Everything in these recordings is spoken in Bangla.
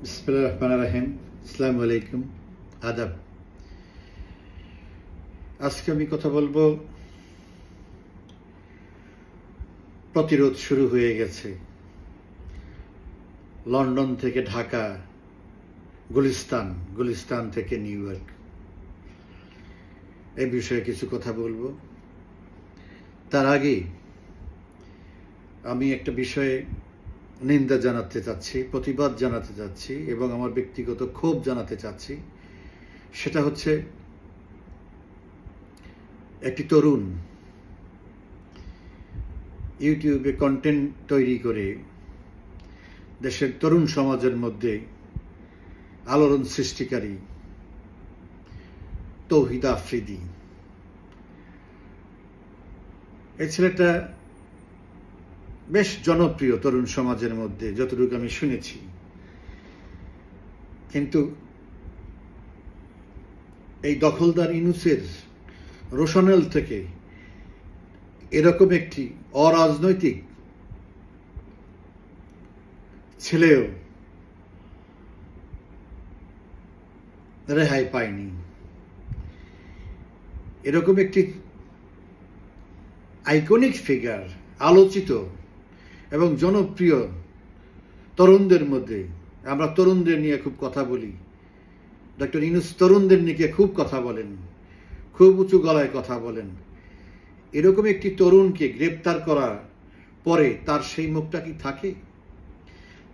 বিসমিল্লাহির রহমানির রহিম। আসসালামু আলাইকুম, আদাব। আজকে আমি কথা বলবো, প্রতিরোধ শুরু হয়ে গেছে। লন্ডন থেকে ঢাকা, গুলিস্তান থেকে নিউ ইয়র্ক, এই বিষয়ে কিছু কথা বলবো। তার আগে আমি একটা বিষয়ে নিন্দা জানাতে চাচ্ছি, প্রতিবাদ জানাতে চাচ্ছি এবং আমার ব্যক্তিগত ক্ষোভ জানাতে চাচ্ছি। সেটা হচ্ছে, একটি তরুণ ইউটিউবে কন্টেন্ট তৈরি করে দেশের তরুণ সমাজের মধ্যে আলোড়ন সৃষ্টিকারী তৌহিদ আফ্রিদি, এই ছেলেটা বেশ জনপ্রিয় তরুণ সমাজের মধ্যে, যতটুকু আমি শুনেছি। কিন্তু এই দখলদার ইউনূসের রোশনেল থেকে এরকম একটি অরাজনৈতিক ছেলেও রেহাই পায়নি। এরকম একটি আইকনিক ফিগার, আলোচিত এবং জনপ্রিয় তরুণদের মধ্যে, আমরা তরুণদের নিয়ে খুব কথা বলি, ডক্টর ইউনূস তরুণদের নিয়ে খুব কথা বলেন, খুব উঁচু গলায় কথা বলেন। এরকম একটি তরুণকে গ্রেপ্তার করার পরে তার সেই মুখটা কি থাকে?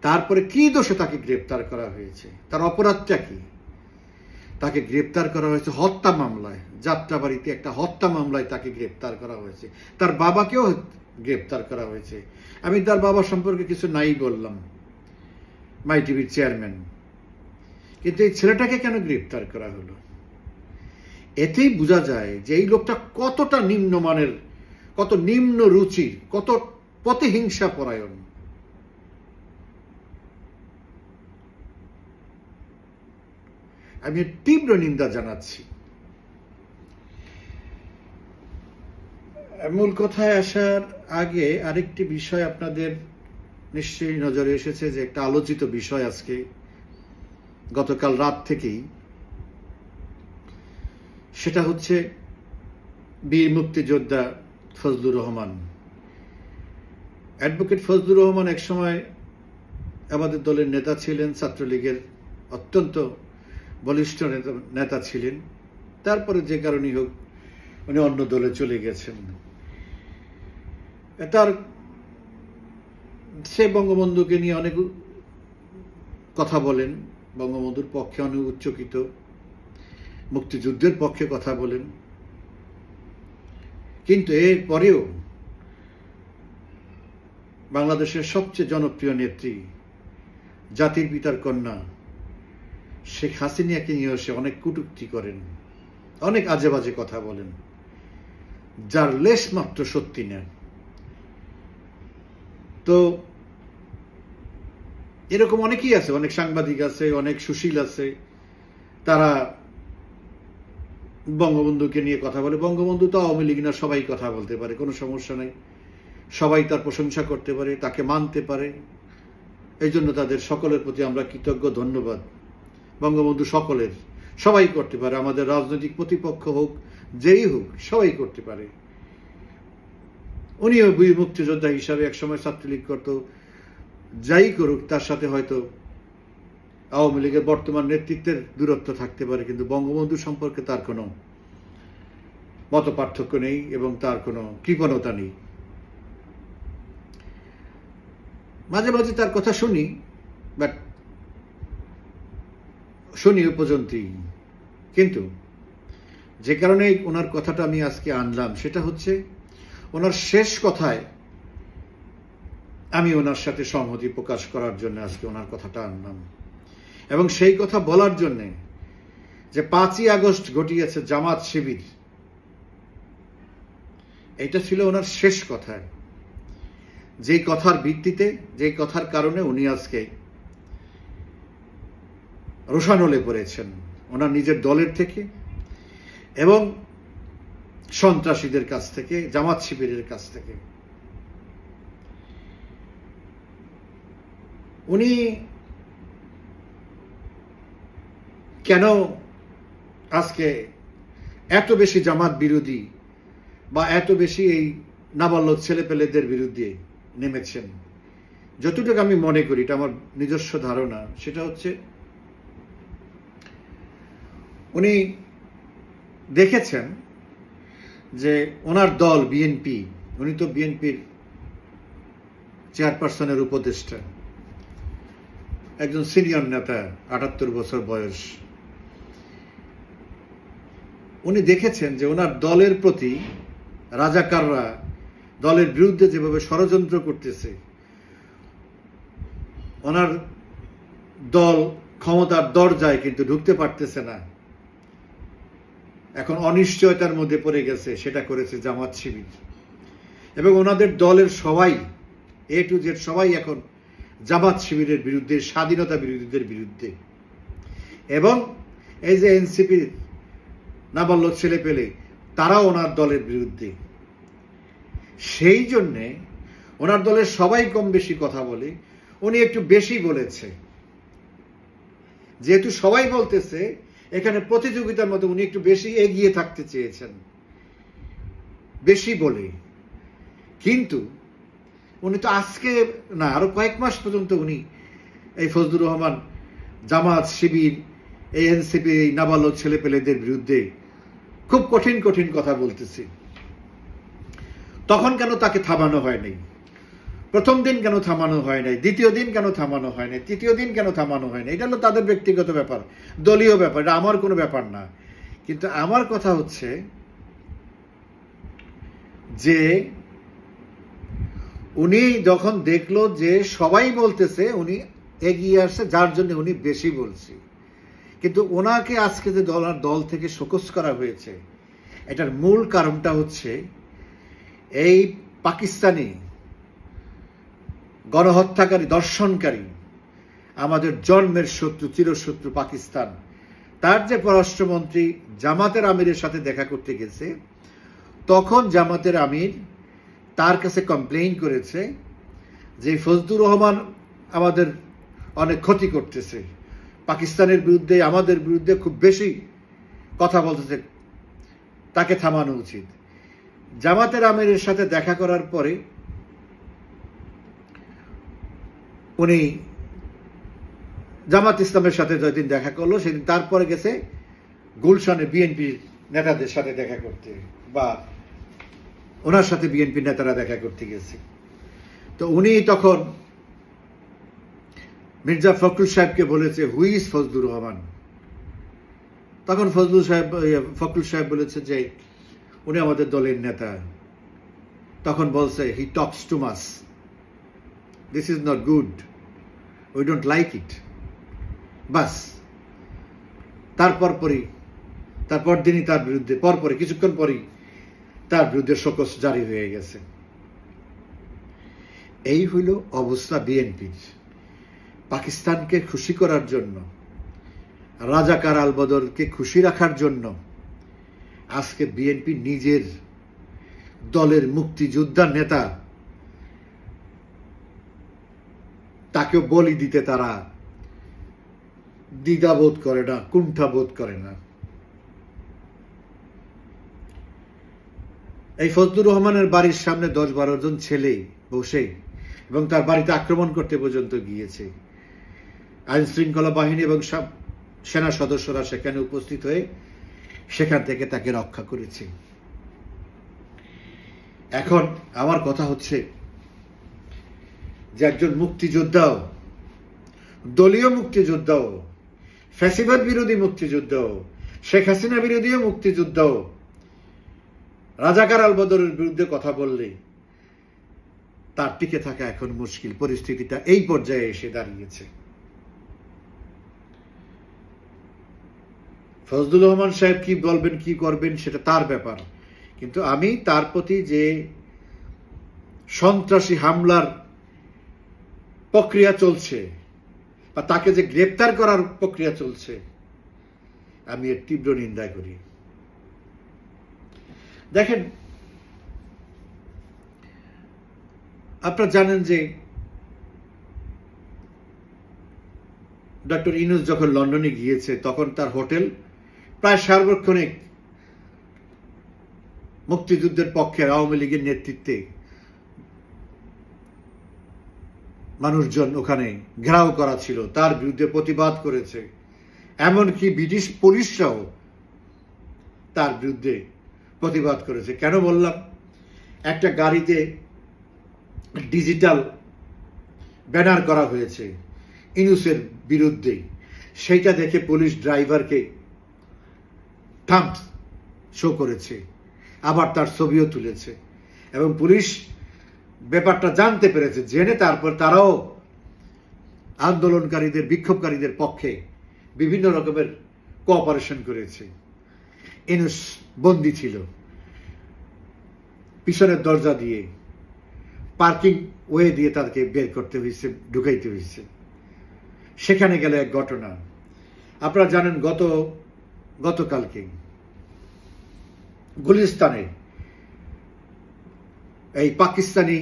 তারপরে কি দোষে তাকে গ্রেপ্তার করা হয়েছে? তার অপরাধটা কি? তাকে গ্রেপ্তার করা হয়েছে হত্যা মামলায়, যাত্রাবাড়িতে একটা হত্যা মামলায় তাকে গ্রেপ্তার করা হয়েছে। তার বাবাকেও গ্রেপ্তার করা হয়েছে। আমি তার বাবা সম্পর্কে কিছু নাই বললাম, মাই টিভির চেয়ারম্যান। কিন্তু এই ছেলেটাকে কেন গ্রেপ্তার করা হলো? এতেই বোঝা যায় যে এই লোকটা কতটা নিম্নমানের, কত নিম্ন রুচির, কত প্রতিহিংসা পরায়ণ। আমি তীব্র নিন্দা জানাচ্ছি। মূল কথায় আসার আগে আরেকটি বিষয় আপনাদের নিশ্চয়ই নজরে এসেছে, যে একটা আলোচিত বিষয় আজকে গতকাল রাত থেকেই, সেটা হচ্ছে বীর মুক্তিযোদ্ধা ফজলুর রহমান। অ্যাডভোকেট ফজলুর রহমান একসময় আমাদের দলের নেতা ছিলেন, ছাত্রলীগের অত্যন্ত বলিষ্ঠ নেতা ছিলেন। তারপরে যে কারণেই হোক উনি অন্য দলে চলে গেছেন। সে বঙ্গবন্ধুকে নিয়ে অনেক কথা বলেন, বঙ্গবন্ধুর পক্ষে অনেক উচ্চকিত, মুক্তিযুদ্ধের পক্ষে কথা বলেন। কিন্তু এর পরেও বাংলাদেশের সবচেয়ে জনপ্রিয় নেত্রী, জাতির পিতার কন্যা শেখ হাসিনাকে নিয়েও সে অনেক কটূক্তি করেন, অনেক আজে বাজে কথা বলেন, যার লেশ মাত্র সত্যি না। তো এরকম অনেকেই আছে, অনেক সাংবাদিক আছে, অনেক সুশীল আছে, তারা বঙ্গবন্ধুকে নিয়ে কথা বলে। বঙ্গবন্ধু তো আওয়ামী লীগ না, সবাই কথা বলতে পারে, কোনো সমস্যা নেই, সবাই তার প্রশংসা করতে পারে, তাকে মানতে পারে। এই জন্য তাদের সকলের প্রতি আমরা কৃতজ্ঞ, ধন্যবাদ। বঙ্গবন্ধু সকলের, সবাই করতে পারে, আমাদের রাজনৈতিক প্রতিপক্ষ হোক, যেই হোক, সবাই করতে পারে। উনিও বীর মুক্তিযোদ্ধা হিসাবে একসময় ছাত্রলীগ করত, যাই করুক, তার সাথে হয়তো আওয়ামী লীগের বর্তমান নেতৃত্বের দূরত্ব থাকতে পারে, কিন্তু বঙ্গবন্ধু সম্পর্কে তার কোনো মত পার্থক্য নেই এবং তার কোনো কৃপণতা নেই। মাঝে মাঝে তার কথা শুনি, বাট শুনি পর্যন্তই। কিন্তু যে কারণে ওনার কথাটা আমি আজকে আনলাম, সেটা হচ্ছে ওনার শেষ কথায় আমি ওনার সাথে সংহতি প্রকাশ করার জন্য আজকে ওনার কথাটা আনলাম। এবং সেই কথা বলার জন্যে যে 5ই আগস্ট ঘটিয়েছে জামাত শিবির, এটা ছিল ওনার শেষ কথা। যেই কথার ভিত্তিতে, যেই কথার কারণে উনি আজকে রোষানলে পড়েছেন, ওনার নিজের দলের থেকে এবং সন্ত্রাসীদের কাছ থেকে, জামাত শিবিরের কাছ থেকে। উনি কেন আজকে এত বেশি জামাত বিরোধী বা এত বেশি এই নাবালক ছেলেপেলেদের বিরুদ্ধে নেমেছেন? যতটুকু আমি মনে করি, এটা আমার নিজস্ব ধারণা, সেটা হচ্ছে উনি দেখেছেন যে ওনার দল বিএনপি, উনি তো বিএনপির চেয়ারপারসনের উপদেষ্টা, একজন সিনিয়র নেতা, ৭৮ বছর বয়স। উনি দেখেছেন যে ওনার দলের প্রতি রাজাকাররা দলের বিরুদ্ধে যেভাবে ষড়যন্ত্র করতেছে, ওনার দল ক্ষমতার দরজায় কিন্তু ঢুকতে পারতেছে না, এখন অনিশ্চয়তার মধ্যে পড়ে গেছে। সেটা করেছে জামাত শিবির এবং ওনাদের দলের সবাই A to Z সবাই এখন জামাত শিবিরের বিরুদ্ধে, স্বাধীনতা বিরোধীদের বিরুদ্ধে। এবং এই যে এনসিপির নাবালক ছেলে পেলে, তারাও ওনার দলের বিরুদ্ধে। সেই জন্যে ওনার দলের সবাই কম বেশি কথা বলে, উনি একটু বেশি বলেছে। যেহেতু সবাই বলতেছে, এখানে প্রতিযোগিতার মধ্যে উনি একটু বেশি এগিয়ে থাকতে চেয়েছেন, বেশি বলে। কিন্তু উনি তো আজকে না, আরো কয়েক মাস পর্যন্ত উনি এই ফজলুর রহমান, জামাত শিবির, এই এনসিপি, নাবালক ছেলেপেলেদের বিরুদ্ধে খুব কঠিন কঠিন কথা বলতেছে। তখন কেন তাকে থামানো হয় নাই? প্রথম দিন কেন থামানো হয় নাই? দ্বিতীয় দিন কেন থামানো হয় নাই? তৃতীয় দিন কেন থামানো হয় নাই? এটা হলো তাদের ব্যক্তিগত ব্যাপার, দলীয় ব্যাপার, এটা আমার কোনো ব্যাপার না। কিন্তু আমার কথা হচ্ছে যে উনি যখন দেখলো যে সবাই বলতেছে, উনি এগিয়ে আসছে, যার জন্য উনি বেশি বলছে। কিন্তু ওনাকে আজকে যে দল থেকে শোকজ করা হয়েছে, এটার মূল কারণটা হচ্ছে এই পাকিস্তানি গণহত্যাকারী, দর্শনকারী, আমাদের জন্মের শত্রু, চিরশত্রু পাকিস্তান, তার যে পররাষ্ট্রমন্ত্রী জামাতের আমিরের সাথে দেখা করতে গেছে, তখন জামাতের আমির তার কাছে কমপ্লেইন করেছে যে ফজলুর রহমান আমাদের অনেক ক্ষতি করতেছে, পাকিস্তানের বিরুদ্ধে, আমাদের বিরুদ্ধে খুব বেশি কথা বলতেছে, তাকে থামানো উচিত। জামাতের আমিরের সাথে দেখা করার পরে উনি জামাত ইসলামের সাথে যেদিন দেখা করলো, সেদিন তারপরে গেছে গুলশানে বিএনপি নেতাদের সাথে দেখা করতে, বা ওনার সাথে বিএনপি নেতারা দেখা করতে গেছে। তো উনি তখন মির্জা ফখরুল সাহেবকে বলেছে, হু ইজ ফজলুর রহমান? তখন ফখরুল সাহেব বলেছে যে উনি আমাদের দলের নেতা। তখন বলছে, he talks too much, this is not good, we don't like it. বাস, তারপর দিনই তার বিরুদ্ধে, পরপরই কিছুক্ষণ পরই তার বিরুদ্ধে শোকজ জারি হয়ে গেছে। এই হইল অবস্থা বিএনপির। পাকিস্তানকে খুশি করার জন্য, রাজাকার আলবদরকে খুশি রাখার জন্য আজকে বিএনপি নিজের দলের মুক্তিযোদ্ধা নেতা তাকেও বলি দিতে তারা দ্বিধাবোধ করে না, কুণ্ঠাবোধ করে না। এই ফজলুর রহমানের বাড়ির সামনে 10-12 জন ছেলে বসে এবং তার বাড়িতে আক্রমণ করতে পর্যন্ত গিয়েছে। আইন শৃঙ্খলা বাহিনী এবং সব সেনা সদস্যরা সেখানে উপস্থিত হয়ে সেখান থেকে তাকে রক্ষা করেছে। এখন আমার কথা হচ্ছে যে একজন মুক্তিযোদ্ধাও, দলীয় মুক্তিযোদ্ধাও, ফ্যাসিবাদ বিরোধী মুক্তিযোদ্ধাও, শেখ হাসিনা বিরোধীও মুক্তিযোদ্ধাও রাজাকার আলবদরের বিরুদ্ধে কথা বললে তার টিকে থাকা এখন মুশকিল। পরিস্থিতিটা এই পর্যায়ে এসে দাঁড়িয়েছে। ফজলুর রহমান সাহেব কি বলবেন, কি করবেন, সেটা তার ব্যাপার। কিন্তু আমি তার প্রতি যে সন্ত্রাসী হামলার প্রক্রিয়া চলছে বা তাকে যে গ্রেপ্তার করার প্রক্রিয়া চলছে, আমি এর তীব্র নিন্দা করি। দেখেন, আপনারা জানেন যে ডক্টর ইউনূস যখন লন্ডনে গিয়েছে তখন তার হোটেল প্রায় সার্বক্ষণিক মুক্তিযুদ্ধের পক্ষে আওয়ামী লীগের নেতৃত্বে মানুষজন ওখানে ঘেরাও করা ছিল, তার বিরুদ্ধে প্রতিবাদ করেছে। এমনকি ব্রিটিশ পুলিশরাও তার বিরুদ্ধে প্রতিবাদ করেছে। কেন বললাম? একটা গাড়িতে ডিজিটাল ব্যানার করা হয়েছে ইউনূসের বিরুদ্ধে, সেইটা দেখে পুলিশ ড্রাইভারকে থাম্বস শো করেছে, আবার তার ছবিও তুলেছে এবং পুলিশ ব্যাপারটা জানতে পেরেছে। জেনে তারপর তারাও আন্দোলনকারীদের, বিক্ষোভকারীদের পক্ষে বিভিন্ন রকমের কোঅপারেশন করেছে। ইউনূস বন্দী ছিল পিছনের দরজা দিয়ে, পার্কিং ওয়ে দিয়ে তাদেরকে বের করতে হয়েছে, ঢুকাইতে হয়েছে। সেখানে গেলে এক ঘটনা আপনারা জানেন, গতকালকে গুলিস্তানে এই পাকিস্তানি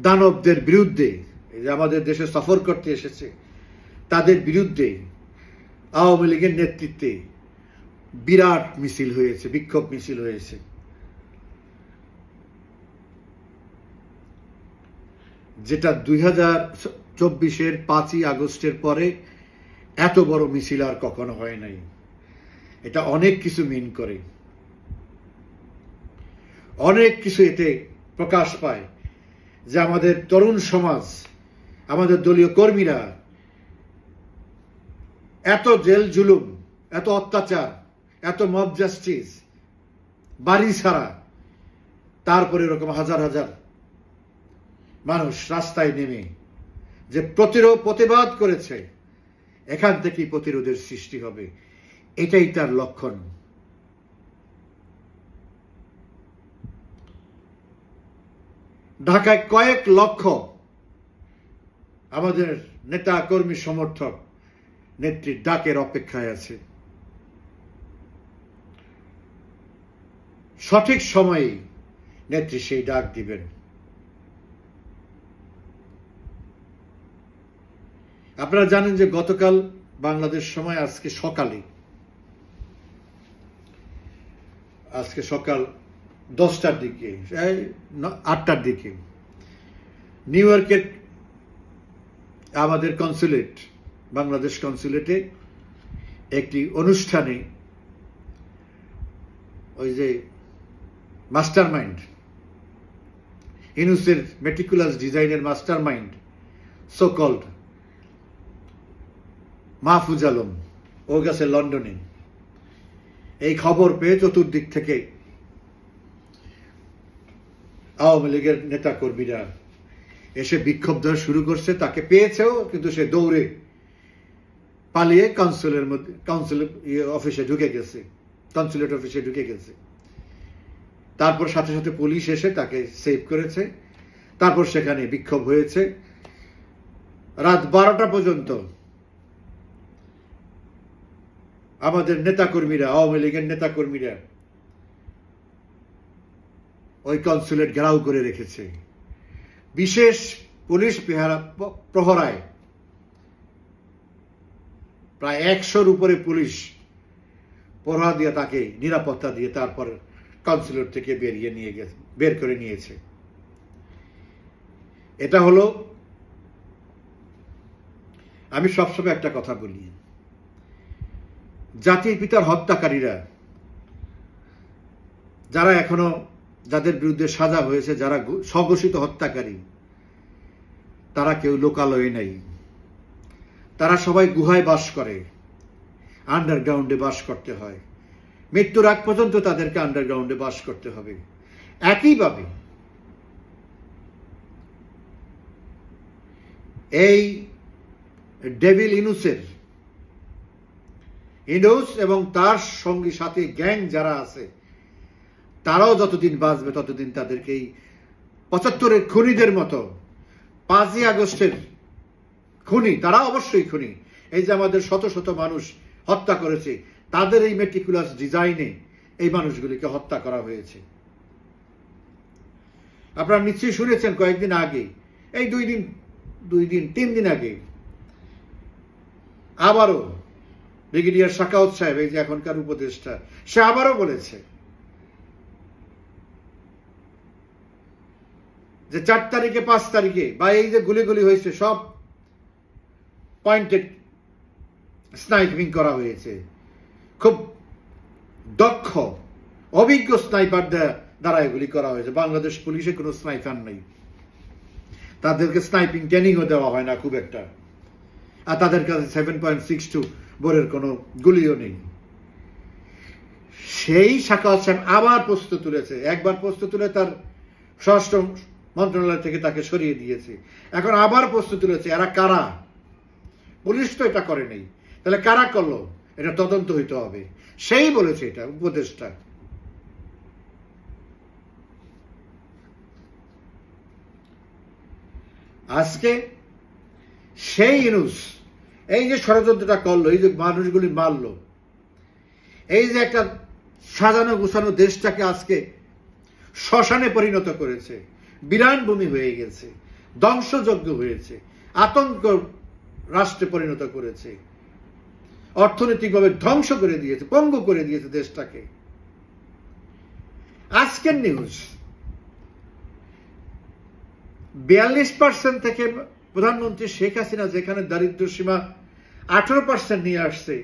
দানবদের বিরুদ্ধে, এই যে আমাদের দেশে সফর করতে এসেছে, তাদের বিরুদ্ধে আওয়ামী লীগের নেতৃত্বে বিরাট মিছিল হয়েছে, বিক্ষোভ মিছিল হয়েছে। যেটা 2024-এর 5ই আগস্টের পরে এত বড় মিছিল আর কখনো হয় নাই। এটা অনেক কিছু মিন করে, অনেক কিছু এতে প্রকাশ পায় যে আমাদের তরুণ সমাজ, আমাদের দলীয় কর্মীরা এত জেল জুলুম, এত অত্যাচার, এত মব জাস্টিস, বাড়ি ছাড়া, তারপরে এরকম হাজার হাজার মানুষ রাস্তায় নেমে যে প্রতিবাদ করেছে, এখান থেকেই প্রতিরোধের সৃষ্টি হবে, এটাই তার লক্ষণ। ঢাকায় কয়েক লক্ষ আমাদের নেতা কর্মী সমর্থক নেত্রীর ডাকের অপেক্ষায় আছে। সঠিক সময়ে নেত্রী সেই ডাক দিবেন। আপনারা জানেন যে গতকাল বাংলাদেশ সময় আজকে সকাল 10টার দিকে, 8টার দিকে নিউ ইয়র্কের আমাদের কনসুলেট, বাংলাদেশ কনসুলেটে একটি অনুষ্ঠানে ওই যে মাস্টার মাইন্ড, ইউনূসের মেটিকুলাস ডিজাইনের mastermind so called Mahfuz Alam, ও গেছে লন্ডনে। এই খবর পেয়ে চতুর্দিক থেকে আওয়ামী লীগের নেতা কর্মীরা এসে বিক্ষোভ দেওয়া শুরু করছে। তাকে পেয়েছেও, কিন্তু সে দৌড়ে পালিয়ে কনসুলেট অফিসে ঢুকে গেছে। তারপর সাথে সাথে পুলিশ এসে তাকে সেভ করেছে। তারপর সেখানে বিক্ষোভ হয়েছে রাত 12টা পর্যন্ত। আমাদের নেতাকর্মীরা, আওয়ামী লীগের নেতাকর্মীরা ওই কনসুলেট ঘেরাও করে রেখেছে। বিশেষ পুলিশ প্রহরায় প্রায় 100-র উপরে পুলিশ প্রহরা দিয়ে তাকে নিরাপত্তা দিয়ে তারপর কনসুলেট থেকে বের করে নিয়েছে। এটা হলো, আমি সবসময় একটা কথা বলি, জাতির পিতার হত্যাকারীরা যারা এখনো, যাদের বিরুদ্ধে সাজা হয়েছে, যারা স্বঘোষিত হত্যাকারী, তারা কেউ লোকালয়ে নেই। তারা সবাই গুহায় বাস করে, আন্ডারগ্রাউন্ডে বাস করতে হয়। মৃত্যুর আগ পর্যন্ত তাদেরকে আন্ডারগ্রাউন্ডে বাস করতে হবে। একইভাবে এই ডেভিল ইউনূস এবং তার সঙ্গী সাথে গ্যাং যারা আছে, তারাও যতদিন বাঁচবে ততদিন তাদেরকে এই 75-এর খুনিদের মতো, 5ই আগস্টের খুনি, তারা অবশ্যই খুনি, এই যে আমাদের শত শত মানুষ হত্যা করেছে, তাদের এই মেটিকুলাস ডিজাইনে এই মানুষগুলিকে হত্যা করা হয়েছে। আপনারা নিশ্চয়ই শুনেছেন কয়েকদিন আগে, এই 3 দিন আগে আবারও ব্রিগেডিয়ার সাখাওয়াত সাহেব, এই যে এখনকার উপদেষ্টা, সে আবারও বলেছে যে 4 তারিখে 5 তারিখে বা এই যে গুলিগুলি হয়েছে সব পয়েন্টেড স্নাইপিং করা হয়েছে। খুব দক্ষ অভিজ্ঞ স্নাইপার দ্বারা এগুলি করা হয়েছে। বাংলাদেশ পুলিশে কোনো স্নাইপার নেই, তাদেরকে স্নাইপিং ট্রেনিংও দেওয়া হয় না খুব একটা, আর তাদের কাছে 7.62 বোরের কোনো গুলিও নেই। সেই সাখাওয়াত সাহেব আবার প্রশ্ন তুলেছে, একবার প্রশ্ন তুলে তার স্বরাষ্ট্র মন্ত্রণালয় থেকে তাকে সরিয়ে দিয়েছে, এখন আবার প্রশ্ন তুলেছে এরা কারা, পুলিশ তো এটা করে নেই, তাহলে কারা করলো, এটা তদন্ত হইতে হবে। সেই বলেছে এটা উপদেষ্টা। আজকে সেই ইউনূস এই যে ষড়যন্ত্রটা করলো, এই যে মানুষগুলি মারলো, এই যে একটা সাজানো গুছানো দেশটাকে আজকে শ্মশানে পরিণত করেছে, বিরান ভূমি হয়ে গেছে, ধ্বংসযজ্ঞ হয়েছে, আতঙ্ক রাষ্ট্রে পরিণত করেছে, অর্থনৈতিকভাবে ধ্বংস করে দিয়েছে, পঙ্গু করে দিয়েছে দেশটাকে। আজকের নিউজ 42% থেকে প্রধানমন্ত্রী শেখ হাসিনা যেখানে দারিদ্র সীমা 18% নিয়ে আসছে,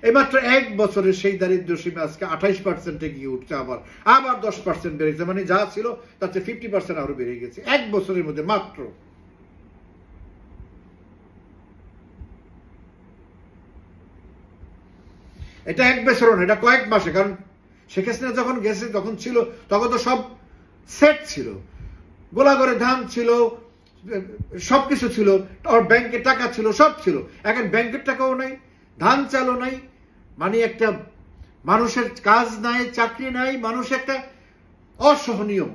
এইমাত্র 1 বছরে সেই দারিদ্র সীমা আজকে 28% গিয়ে উঠছে, আবার 10% বেড়েছে, মানে যা ছিল তাতে 50% আরো বেড়ে গেছে 1 বছরের মধ্যে মাত্র। এটা 1 বছর না, এটা কয়েক মাসে, কারণ শেখ হাসিনা যখন গেছে তখন ছিল, তখন তো সব সেট ছিল, গোলাঘরে ধান ছিল, সবকিছু ছিল, আর ব্যাংকে টাকা ছিল, সব ছিল। এখন ব্যাংকের টাকাও নাই, ধান চালও নাই, মানে একটা মানুষের কাজ নাই, চাকরি নাই, মানুষ একটা অসহনীয়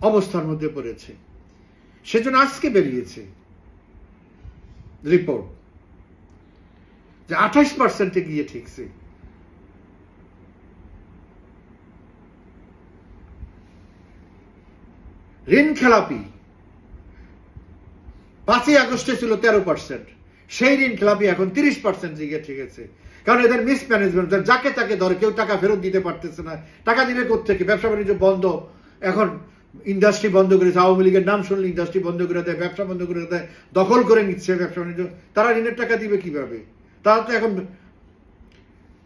অবস্থার মধ্যে পড়েছে। সেজন্য আজকে বেরিয়েছে রিপোর্ট যে 28% গিয়ে ঠিকছে। ঋণ খেলাপি 5ই আগস্টে ছিল 13%, সেই ঋণ খেলাপি এখন 30% গিয়ে ঠিক আছে, কারণ এদের মিসম্যানেজমেন্ট, যাকে তাকে ধরে, কেউ টাকা ফেরত দিতে পারতেছে না, টাকা দিবে কোত্থেকে, ব্যবসা বাণিজ্য বন্ধ, এখন ইন্ডাস্ট্রি বন্ধ করেছে, আওয়ামী লীগের নাম শুনলে ইন্ডাস্ট্রি বন্ধ করে দেয়, ব্যবসা বন্ধ করে দেয়, দখল করে নিচ্ছে ব্যবসা বাণিজ্য, তারা ঋণের টাকা দিবে কিভাবে? তারা তো এখন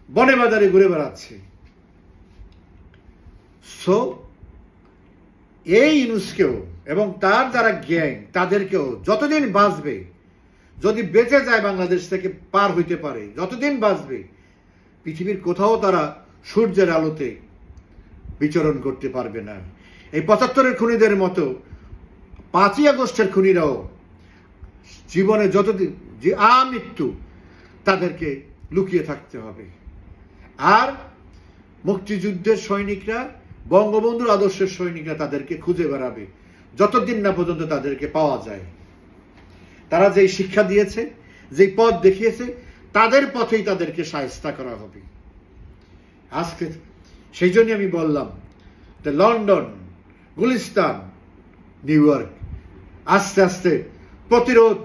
বনে বাজারে ঘুরে বেড়াচ্ছে। সো এই ইউনূসকেও এবং তার যারা গ্যাং তাদেরকেও যতদিন বাঁচবে, যদি বেঁচে যায় বাংলাদেশ থেকে পার হইতে পারে, যতদিন বাঁচবে পৃথিবীর কোথাও তারা সূর্যের আলোতে বিচরণ করতে পারবে না। এই 75-এর খুনিদের মতো 5ই আগস্টের খুনিরাও জীবনে যতদিন যে আমৃত্যু তাদেরকে লুকিয়ে থাকতে হবে। আর মুক্তিযুদ্ধের সৈনিকরা, বঙ্গবন্ধুর আদর্শের সৈনিকরা তাদেরকে খুঁজে বেড়াবে যতদিন না পর্যন্ত তাদেরকে পাওয়া যায়। তারা যেই শিক্ষা দিয়েছে, যেই পথ দেখিয়েছে, তাদের পথেই তাদেরকে শায়েস্তা করা হবে। আজকে সেই জন্য আমি বললাম যে লন্ডন, গুলিস্তান, নিউ ইয়র্ক আস্তে আস্তে প্রতিরোধ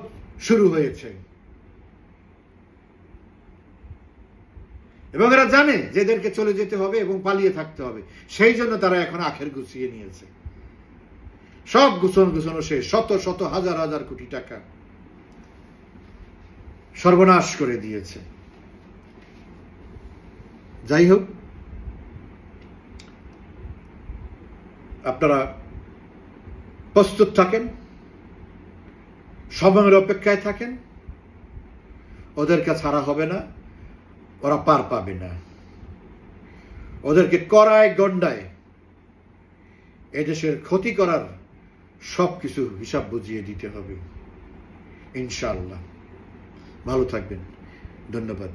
শুরু হয়েছে, এবং এরা জানে যে এদেরকে চলে যেতে হবে এবং পালিয়ে থাকতে হবে, সেই জন্য তারা এখন আখের গুছিয়ে নিয়েছে। সব গুছানো শেষ, শত শত হাজার হাজার কোটি টাকা সর্বনাশ করে দিয়েছে। যাই হোক, আপনারা প্রস্তুত থাকেন, সময়ের অপেক্ষায় থাকেন, ওদেরকে ছাড়া হবে না, ওরা পার পাবে না। ওদেরকে কড়ায় গন্ডায় এদেশের ক্ষতি করার সবকিছু হিসাব বুঝিয়ে দিতে হবে ইনশাআল্লাহ। ভালো থাকবেন, ধন্যবাদ।